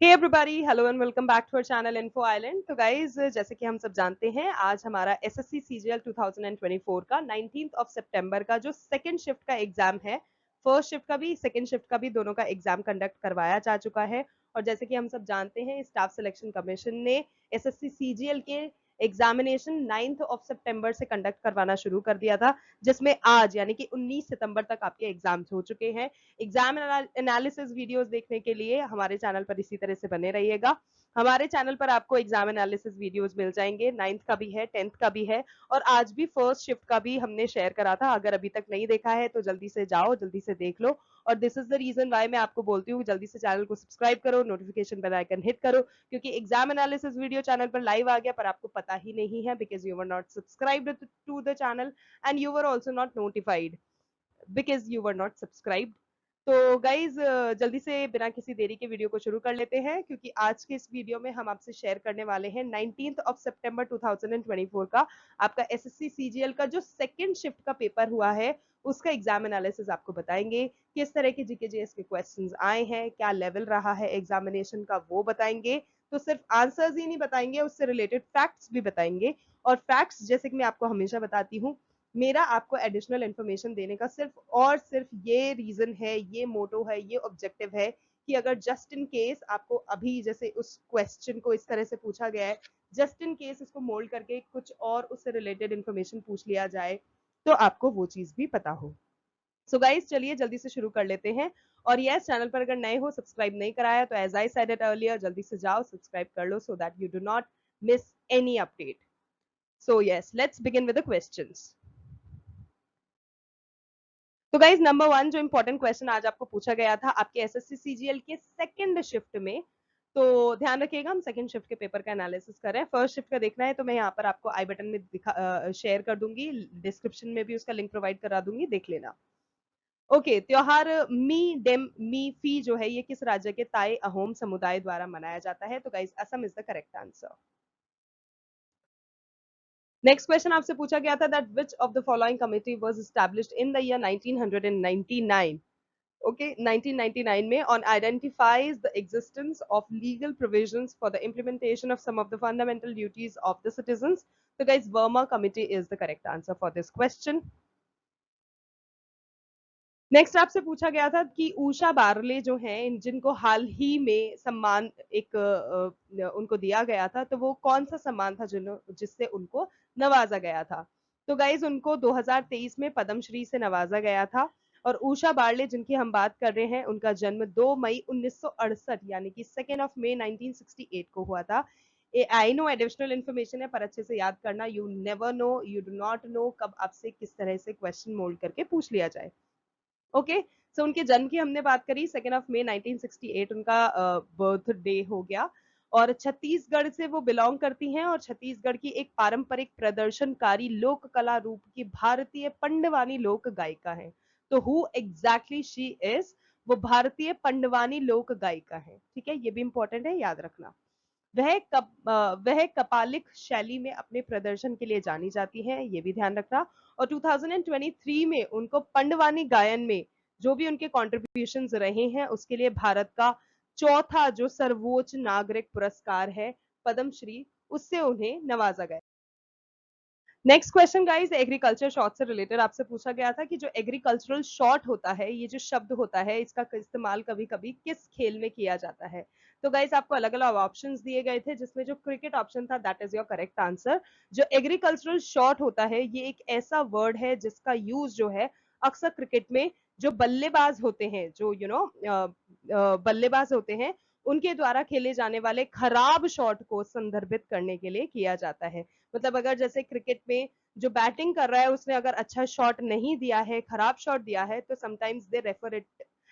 Hey everybody, hello and welcome back to our channel info island. तो guys, जैसे कि हम सब जानते हैं, आज हमारा एसएससी सीजीएल 2024 का 19th ऑफ सितंबर का जो सेकंड शिफ्ट का एग्जाम है, फर्स्ट शिफ्ट का भी सेकंड शिफ्ट का भी दोनों का एग्जाम कंडक्ट करवाया जा चुका है। और जैसे कि हम सब जानते हैं, स्टाफ सिलेक्शन कमीशन ने एसएससी सीजीएल के एग्जामिनेशन 9th ऑफ सितंबर से कंडक्ट करवाना शुरू कर दिया था, जिसमें आज यानी कि 19 सितंबर तक आपके एग्जाम्स हो चुके हैं। एग्जाम एनालिसिस वीडियोस देखने के लिए हमारे चैनल पर इसी तरह से बने रहिएगा। हमारे चैनल पर आपको एग्जाम एनालिसिस वीडियोस मिल जाएंगे, 9th का भी है, 10th का भी है, और आज भी फर्स्ट शिफ्ट का भी हमने शेयर करा था। अगर अभी तक नहीं देखा है तो जल्दी से जाओ, जल्दी से देख लो। और this is the reason why मैं आपको बोलती हूँ जल्दी से चैनल को सब्सक्राइब करो, नोटिफिकेशन बेल आइकन हिट करो, क्योंकि एग्जाम एनालिसिस वीडियो चैनल पर लाइव आ गया पर आपको पता ही नहीं है, because you were not subscribed to the channel and you were also not notified because you were not subscribed. तो गाइज, जल्दी से बिना किसी देरी के वीडियो को शुरू कर लेते हैं, क्योंकि आज के इस वीडियो में हम आपसे शेयर करने वाले हैं 19th ऑफ सितंबर 2024 का आपका एसएससी सीजीएल का जो सेकंड शिफ्ट का पेपर हुआ है, उसका एग्जाम एनालिसिस आपको बताएंगे। किस तरह के जीके जीएस के क्वेश्चंस आए हैं, क्या लेवल रहा है एग्जामिनेशन का, वो बताएंगे। तो सिर्फ आंसर्स ही नहीं बताएंगे, उससे रिलेटेड फैक्ट्स भी बताएंगे। और फैक्ट्स, जैसे कि मैं आपको हमेशा बताती हूँ, मेरा आपको एडिशनल इन्फॉर्मेशन देने का सिर्फ और सिर्फ ये रीजन है, ये मोटो है, ये ऑब्जेक्टिव है कि अगर जस्ट इन केस आपको अभी जैसे उस क्वेश्चन को इस तरह से पूछा गया है, जस्ट इन केस इसको मोल्ड करके कुछ और उससे रिलेटेड इन्फॉर्मेशन पूछ लिया जाए तो आपको वो चीज भी पता हो। सो गाइस, चलिए जल्दी से शुरू कर लेते हैं। और यस, चैनल पर अगर नए हो, सब्सक्राइब नहीं कराया तो as I said it earlier, जल्दी से जाओ सब्सक्राइब कर लो so that you do not miss any update. So yes, let's begin with the questions. तो गाइज, नंबर वन जो इंपॉर्टेंट क्वेश्चन आज आपको पूछा गया था आपके एसएससी सीजीएल के सेकंड शिफ्ट में, तो ध्यान रखिएगा, हम सेकंड शिफ्ट के पेपर का एनालिसिस कर रहे हैं। फर्स्ट शिफ्ट का देखना है तो मैं यहाँ पर आपको आई बटन में शेयर कर दूंगी, डिस्क्रिप्शन में भी उसका लिंक प्रोवाइड करा दूंगी, देख लेना। ओके, त्योहार मी डेम मी फी जो है, ये किस राज्य के ताई अहोम समुदाय द्वारा मनाया जाता है? तो guys, Assam is the correct answer. Next question आपसे पूछा गया था that which of the following committee was established in the year 1999? Okay, 1999 में on identifies the existence of legal provisions for the implementation of some of the fundamental duties of the citizens. So guys, Verma committee is the correct answer for this question. Next आपसे पूछा गया था कि Usha barley जो हैं, जिनको हाल ही में सम्मान एक उनको दिया गया था, तो वो कौन सा सम्मान था जिससे उनको नवाजा गया था? तो गाइज, उनको 2023 में पद्मश्री से नवाजा गया था। और उषा बारले जिनकी हम बात कर रहे हैं, उनका जन्म 2 मई 1968 यानी कि 2 मई 1968 को हुआ था। आई नो एडिशनल इन्फॉर्मेशन है, पर अच्छे से याद करना, you never know, you do not know कब आपसे किस तरह से क्वेश्चन मोल्ड करके पूछ लिया जाए। ओके, सो उनके जन्म की हमने बात करी, 2 मई 1968 उनका बर्थ डे हो गया। और छत्तीसगढ़ से वो बिलोंग करती हैं, और छत्तीसगढ़ की एक पारंपरिक प्रदर्शनकारी लोक कला रूप की भारतीय पंडवानी लोक गायिका है। तो हु एग्जैक्टली शी इज? वो भारतीय पंडवानी लोक गायिका है। ठीक है, ये भी इंपॉर्टेंट है, याद रखना। वह कपालिक शैली में अपने प्रदर्शन के लिए जानी जाती हैं, ये भी ध्यान रखना। और 2023 में उनको पंडवानी गायन में जो भी उनके कॉन्ट्रीब्यूशंस रहे हैं, उसके लिए भारत का चौथा जो सर्वोच्च नागरिक पुरस्कार है, पद्मश्री, उससे उन्हें नवाजा गया। Next question guys, agriculture short से रिलेटेड आपसे पूछा गया था कि जो एग्रीकल्चरल शॉर्ट होता है, ये जो शब्द होता है, इसका इस्तेमाल कभी कभी किस खेल में किया जाता है? तो गाइस, आपको अलग अलग ऑप्शंस दिए गए थे, जिसमें जो क्रिकेट ऑप्शन था that is your correct answer. जो एग्रीकल्चरल शॉर्ट होता है, ये एक ऐसा वर्ड है जिसका यूज जो है अक्सर क्रिकेट में जो बल्लेबाज होते हैं, जो बल्लेबाज होते हैं, उनके द्वारा खेले जाने वाले खराब शॉट को संदर्भित करने के लिए किया जाता है। मतलब अगर जैसे क्रिकेट में जो बैटिंग कर रहा है, उसने अगर अच्छा शॉट नहीं दिया है, खराब शॉट दिया है, तो sometimes they refer it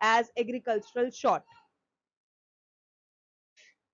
as agricultural shot.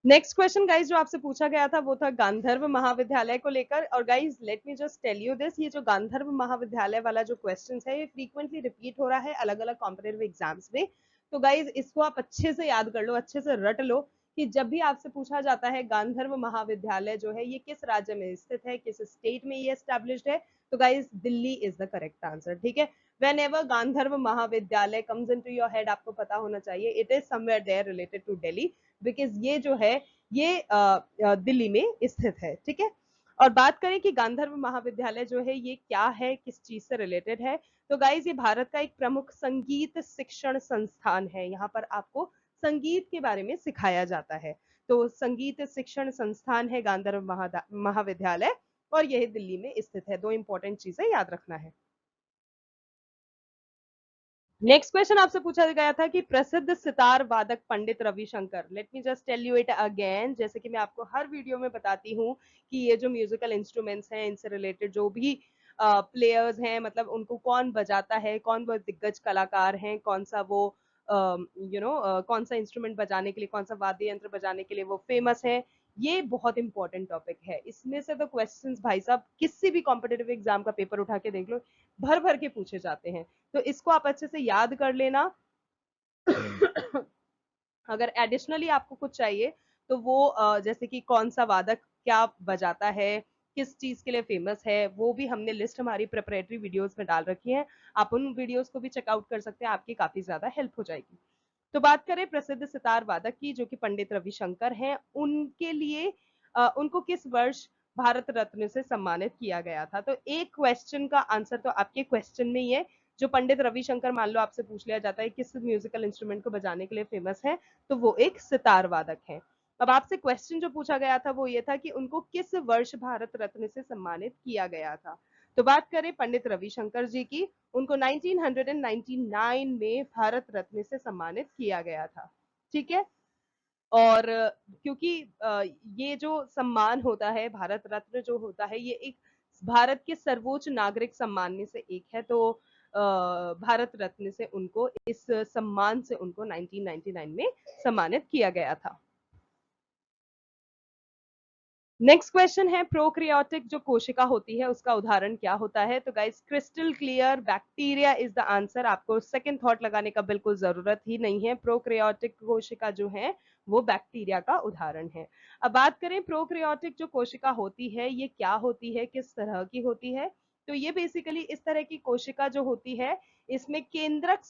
Next question guys जो आपसे पूछा गया था वो था गांधर्व महाविद्यालय को लेकर। और guys, let me just tell you this, ये जो गांधर्व महाविद्यालय वाला जो क्वेश्चन है, ये फ्रीक्वेंटली रिपीट हो रहा है अलग अलग कॉम्पिटेटिव एग्जाम्स में। तो गाइज, इसको आप अच्छे से याद कर लो, अच्छे से रट लो कि जब भी आपसे पूछा जाता है गांधर्व महाविद्यालय जो है, ये किस राज्य में स्थित है, किस स्टेट में ये एस्टेब्लिश्ड है? तो guys, Delhi is the correct answer. ठीक है, whenever गांधर्व महाविद्यालय comes into your head, आपको पता होना चाहिए it is somewhere there related to Delhi। Because ये जो है ये दिल्ली में स्थित है, ठीक है। और बात करें कि गांधर्व महाविद्यालय जो है ये क्या है, किस चीज से रिलेटेड है, तो गाइज ये भारत का एक प्रमुख संगीत शिक्षण संस्थान है। यहाँ पर आपको संगीत के बारे में सिखाया जाता है। तो संगीत शिक्षण संस्थान है गांधर्व महाविद्यालय, और यह दिल्ली में स्थित है। दो इंपॉर्टेंट चीजें याद रखना है। नेक्स्ट क्वेश्चन आपसे पूछा गया था कि प्रसिद्ध सितार वादक Pandit Ravishankar, let me just tell you it again, जैसे कि मैं आपको हर वीडियो में बताती हूँ कि ये जो म्यूजिकल इंस्ट्रूमेंट्स हैं इनसे रिलेटेड जो भी प्लेयर्स हैं, मतलब उनको कौन बजाता है, कौन वो दिग्गज कलाकार हैं, कौन सा वो कौन सा इंस्ट्रूमेंट बजाने के लिए, कौन सा वाद्य यंत्र बजाने के लिए वो फेमस है, ये बहुत इंपॉर्टेंट टॉपिक है। इसमें से तो क्वेश्चंस भाई साहब किसी भी कॉम्पिटेटिव एग्जाम का पेपर उठा के देख लो, भर भर के पूछे जाते हैं। तो इसको आप अच्छे से याद कर लेना। अगर एडिशनली आपको कुछ चाहिए तो वो जैसे कि कौन सा वादक क्या बजाता है, किस चीज के लिए फेमस है, वो भी हमने लिस्ट हमारी प्रिपरेटरी वीडियोस में डाल रखी है। आप उन वीडियोस को भी चेकआउट कर सकते हैं, आपकी काफी ज्यादा हेल्प हो जाएगी। तो बात करें प्रसिद्ध सितार वादक की जो कि पंडित रविशंकर हैं, उनके लिए उनको किस वर्ष भारत रत्न से सम्मानित किया गया था। तो एक क्वेश्चन का आंसर तो आपके क्वेश्चन में ही है। जो पंडित रविशंकर मान लो आपसे पूछ लिया जाता है किस म्यूजिकल इंस्ट्रूमेंट को बजाने के लिए फेमस है, तो वो एक सितार वादक है। अब आपसे क्वेश्चन जो पूछा गया था वो ये था कि उनको किस वर्ष भारत रत्न से सम्मानित किया गया था। तो बात करें पंडित रविशंकर जी की, उनको 1999 में भारत रत्न से सम्मानित किया गया था, ठीक है। और क्योंकि ये जो सम्मान होता है भारत रत्न जो होता है ये एक भारत के सर्वोच्च नागरिक सम्मान में से एक है, तो भारत रत्न से उनको इस सम्मान से उनको 1999 में सम्मानित किया गया था। नेक्स्ट क्वेश्चन है प्रोक्रियोटिक जो कोशिका होती है उसका उदाहरण क्या होता है। तो guys crystal clear bacteria is the answer, आपको सेकंड थॉट लगाने का बिल्कुल जरूरत ही नहीं है। प्रोक्रियोटिक कोशिका जो है वो बैक्टीरिया का उदाहरण है। अब बात करें प्रोक्रियोटिक जो कोशिका होती है ये क्या होती है, किस तरह की होती है। तो ये बेसिकली इस तरह की कोशिका जो होती है इसमें केंद्रक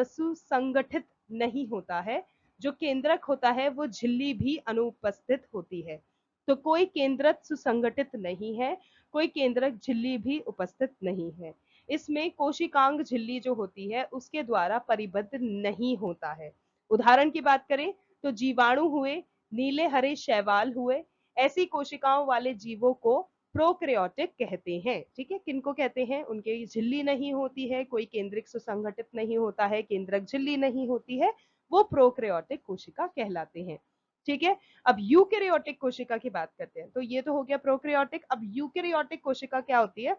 सुसंगठित नहीं होता है। जो केंद्रक होता है वो झिल्ली भी अनुपस्थित होती है। तो कोई केंद्रक सुसंगठित नहीं है, कोई केंद्रक झिल्ली भी उपस्थित नहीं है। इसमें कोशिकांग झिल्ली जो होती है उसके द्वारा परिबद्ध नहीं होता है। उदाहरण की बात करें तो जीवाणु हुए, नीले हरे शैवाल हुए, ऐसी कोशिकाओं वाले जीवों को प्रोक्रियोटिक कहते हैं, ठीक है। किनको कहते हैं, उनके झिल्ली नहीं होती है, कोई केंद्रिक सुसंगठित नहीं होता है, केंद्रक झिल्ली नहीं होती है, वो प्रोक्रियोटिक कोशिका कहलाते हैं, ठीक है। अब यूकेरियोटिक कोशिका की बात करते हैं। तो ये तो हो गया प्रोक्रियोटिक। अब यूकेरियोटिक कोशिका क्या होती है।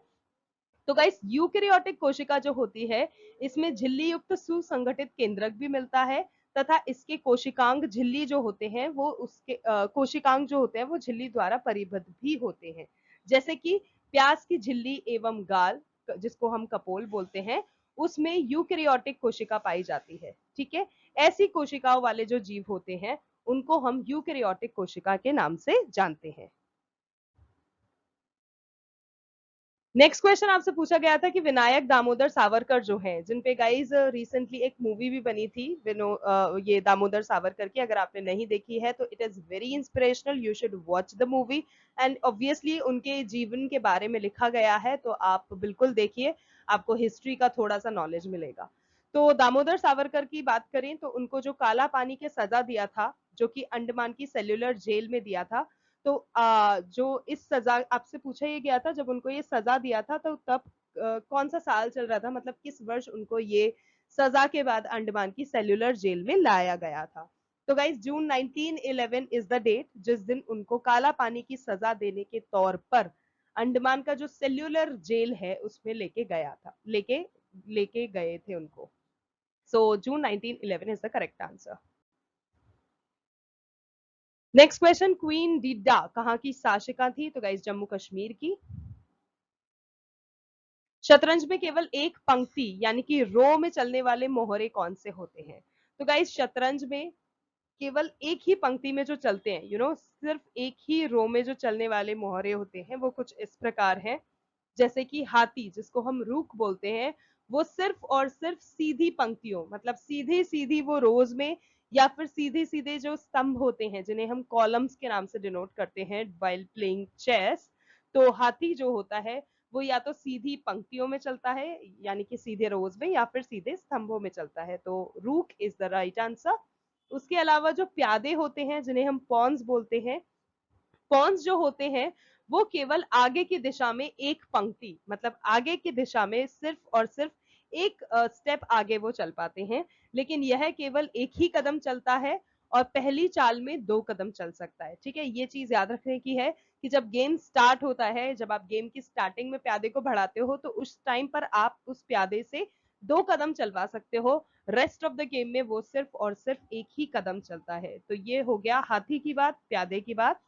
तो गाइस यूकेरियोटिक कोशिका जो होती है इसमें झिल्ली युक्त सुसंगठित केंद्रक भी मिलता है तथा इसके कोशिकांग झिल्ली जो होते हैं वो उसके कोशिकांग जो होते हैं वो झिल्ली द्वारा परिबद्ध भी होते हैं। जैसे कि प्याज की झिल्ली एवं गाल जिसको हम कपोल बोलते हैं उसमें यूकेरियोटिक कोशिका पाई जाती है, ठीक है। ऐसी कोशिकाओं वाले जो जीव होते हैं उनको हम यूकेरियोटिक कोशिका के नाम से जानते हैं। नेक्स्ट क्वेश्चन आपसे पूछा गया था कि विनायक दामोदर सावरकर जो हैं, जिन पे गाइज रिसेंटली एक मूवी भी बनी थी ये दामोदर सावरकर की, अगर आपने नहीं देखी है तो it is very inspirational, you should watch the movie. And obviously उनके जीवन के बारे में लिखा गया है तो आप बिल्कुल देखिए, आपको हिस्ट्री का थोड़ा सा नॉलेज मिलेगा। तो दामोदर सावरकर की बात करें तो उनको जो काला पानी के सजा दिया था जो कि अंडमान की सेल्युलर जेल में दिया था, तो जो इस सजा आपसे पूछा ये गया था जब उनको ये सजा दिया था तो तब कौन सा साल चल रहा था, मतलब किस वर्ष उनको ये सजा के बाद अंडमान की सेल्युलर जेल में लाया गया था। तो guys June 1911 is the date जिस दिन उनको काला पानी की सजा देने के तौर पर अंडमान का जो सेल्युलर जेल है उसमें लेके गया था, लेके गए थे उनको। So June 1911 is the correct answer. Next question, queen Didda कहाँ की शासिका थी। तो गाइस जम्मू कश्मीर की। शतरंज में केवल एक पंक्ति यानी कि रो में चलने वाले मोहरे कौन से होते हैं। तो गाइस शतरंज में केवल एक ही पंक्ति में जो चलते हैं, सिर्फ एक ही रो में जो चलने वाले मोहरे होते हैं वो कुछ इस प्रकार है। जैसे कि हाथी जिसको हम रूक बोलते हैं वो सिर्फ और सिर्फ सीधी पंक्तियों, मतलब सीधी सीधी वो रोज में या फिर सीधे सीधे जो स्तंभ होते हैं जिन्हें हम कॉलम्स के नाम से डिनोट करते हैं व्हाइल प्लेइंग चेस, तो हाथी जो होता है वो या तो सीधी पंक्तियों में चलता है यानी कि सीधे रोज में, या फिर सीधे स्तंभों में चलता है, तो रूक इज द राइट आंसर। उसके अलावा जो प्यादे होते हैं जिन्हें हम पॉन्स बोलते हैं, पॉन्स जो होते हैं वो केवल आगे की दिशा में एक पंक्ति, मतलब आगे की दिशा में सिर्फ और सिर्फ एक स्टेप आगे वो चल पाते हैं, लेकिन यह केवल एक ही कदम चलता है और पहली चाल में 2 कदम चल सकता है। ठीक है, ये चीज याद रखने की है कि जब गेम स्टार्ट होता है, जब आप गेम की स्टार्टिंग में प्यादे को बढ़ाते हो तो उस टाइम पर आप उस प्यादे से 2 कदम चलवा सकते हो, रेस्ट ऑफ द गेम में वो सिर्फ और सिर्फ एक ही कदम चलता है। तो ये हो गया हाथी की बात, प्यादे की बात।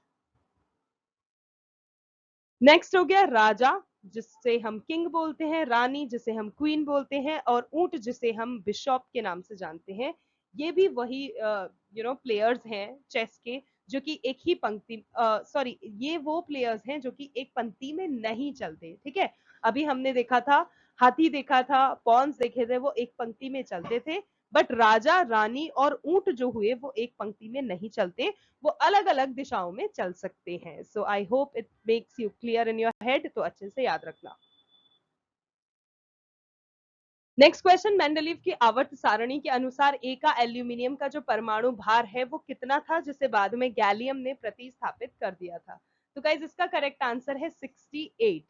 नेक्स्ट हो गया राजा, जिससे हम किंग बोलते हैं, रानी जिसे हम क्वीन बोलते हैं, और ऊंट जिसे हम बिशॉप के नाम से जानते हैं। ये भी वही प्लेयर्स हैं चेस के जो कि एक ही पंक्ति, सॉरी, ये वो प्लेयर्स हैं जो कि एक पंक्ति में नहीं चलते। ठीक है, अभी हमने देखा था, हाथी देखा था, पॉन्स देखे थे, वो एक पंक्ति में चलते थे, बट राजा, रानी और ऊंट जो हुए वो एक पंक्ति में नहीं चलते, वो अलग अलग दिशाओं में चल सकते हैं। So I hope it makes you clear in your head, तो अच्छे से याद रखना। नेक्स्ट क्वेश्चन, मेंडलीव की आवर्त सारणी के अनुसार ए का एल्यूमिनियम का जो परमाणु भार है वो कितना था, जिसे बाद में गैलियम ने प्रतिस्थापित कर दिया था? तो गाइज इसका करेक्ट आंसर है 68।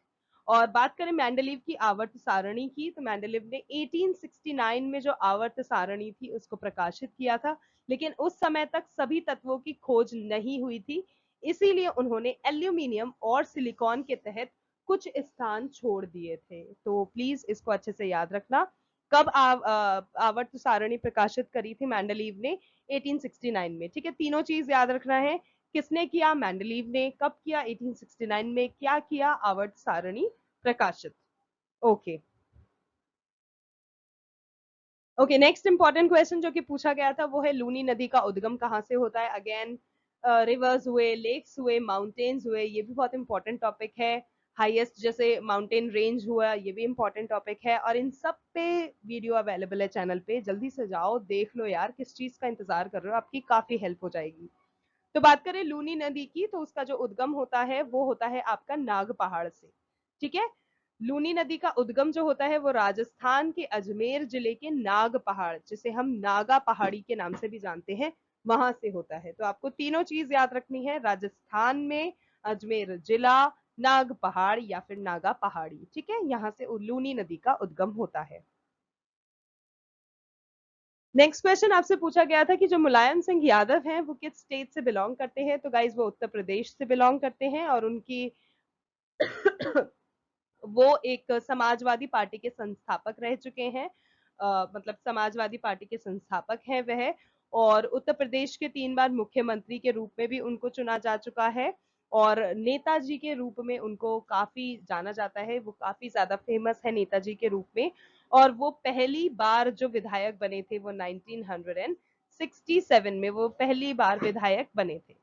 और बात करें मेंडलीव की आवर्त सारणी की, तो मेंडलीव ने 1869 में जो आवर्त सारणी थी उसको प्रकाशित किया था, लेकिन उस समय तक सभी तत्वों की खोज नहीं हुई थी, इसीलिए उन्होंने एल्यूमिनियम और सिलिकॉन के तहत कुछ स्थान छोड़ दिए थे। तो प्लीज इसको अच्छे से याद रखना। कब आवर्त सारणी प्रकाशित करी थी मेंडलीव ने? 1869 में। ठीक है, तीनों चीज याद रखना है, किसने किया? मेंडलीव ने। कब किया? 1869 में। क्या किया? आवर्त सारणी प्रकाशित। Okay okay, next important question जो कि पूछा गया था वो है लूनी नदी का उद्गम कहाँ से होता है? अगेन रिवर्स हुए, लेक्स हुए, माउंटेन्स हुए, ये भी बहुत इंपॉर्टेंट टॉपिक है। हाईएस्ट जैसे माउंटेन रेंज हुआ, ये भी इंपॉर्टेंट टॉपिक है, और इन सब पे वीडियो अवेलेबल है चैनल पे, जल्दी से जाओ देख लो यार, किस चीज का इंतजार कर रहे हो, आपकी काफी हेल्प हो जाएगी। तो बात करें लूनी नदी की, तो उसका जो उद्गम होता है वो होता है आपका नाग पहाड़ से। ठीक है, लूनी नदी का उद्गम जो होता है वो राजस्थान के अजमेर जिले के नाग पहाड़, जिसे हम नागा पहाड़ी के नाम से भी जानते हैं, वहां से होता है। तो आपको तीनों चीज याद रखनी है, राजस्थान में अजमेर जिला, नाग पहाड़ या फिर नागा पहाड़ी। ठीक है, यहाँ से लूनी नदी का उद्गम होता है। नेक्स्ट क्वेश्चन आपसे पूछा गया था कि जो मुलायम सिंह यादव हैं वो किस स्टेट से बिलोंग करते हैं? तो गाइज वो उत्तर प्रदेश से बिलोंग करते हैं, और उनकी वो एक समाजवादी पार्टी के संस्थापक रह चुके हैं, मतलब समाजवादी पार्टी के संस्थापक हैं वह, और उत्तर प्रदेश के 3 बार मुख्यमंत्री के रूप में भी उनको चुना जा चुका है, और नेताजी के रूप में उनको काफी जाना जाता है, वो काफी ज्यादा फेमस है नेताजी के रूप में, और वो पहली बार जो विधायक बने थे वो 1967 में वो पहली बार विधायक बने थे।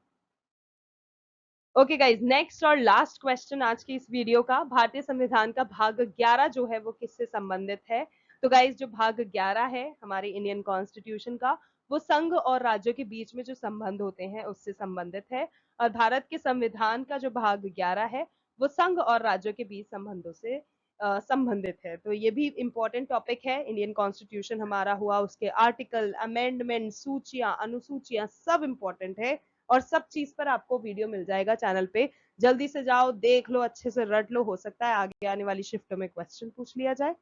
ओके गाइज, नेक्स्ट और लास्ट क्वेश्चन आज की इस वीडियो का, भारतीय संविधान का भाग 11 जो है वो किससे संबंधित है? तो गाइज जो भाग 11 है हमारे इंडियन कॉन्स्टिट्यूशन का, वो संघ और राज्यों के बीच में जो संबंध होते हैं उससे संबंधित है, और भारत के संविधान का जो भाग 11 है वो संघ और राज्यों के बीच संबंधों से संबंधित है। तो ये भी इंपॉर्टेंट टॉपिक है, इंडियन कॉन्स्टिट्यूशन हमारा हुआ, उसके आर्टिकल, अमेंडमेंट, सूचियां, अनुसूचियां सब इंपॉर्टेंट है, और सब चीज पर आपको वीडियो मिल जाएगा चैनल पे, जल्दी से जाओ देख लो, अच्छे से रट लो, हो सकता है आगे आने वाली शिफ्टों में क्वेश्चन पूछ लिया जाए।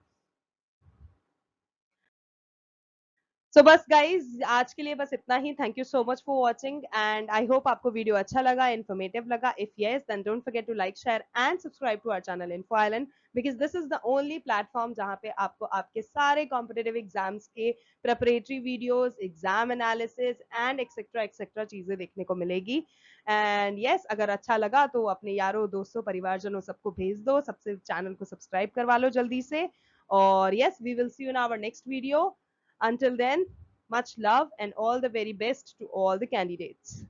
सो बस गाइज आज के लिए बस इतना ही। Thank you so much for watching, and I hope आपको वीडियो अच्छा लगा, इन्फॉर्मेटिव लगा। If yes then don't forget to like, share and subscribe to our channel info island, because this is the only platform जहाँ पे आपको आपके सारे competitive exams के preparatory videos, exam analysis and etcetera etcetera चीजें देखने को मिलेगी। एंड यस अगर अच्छा लगा तो अपने यारों, दोस्तों, परिवारजनों सबको भेज दो, सबसे चैनल को सब्सक्राइब करवा लो जल्दी से। और yes, we will see you in our next video. Until then, much love and all the very best to all the candidates.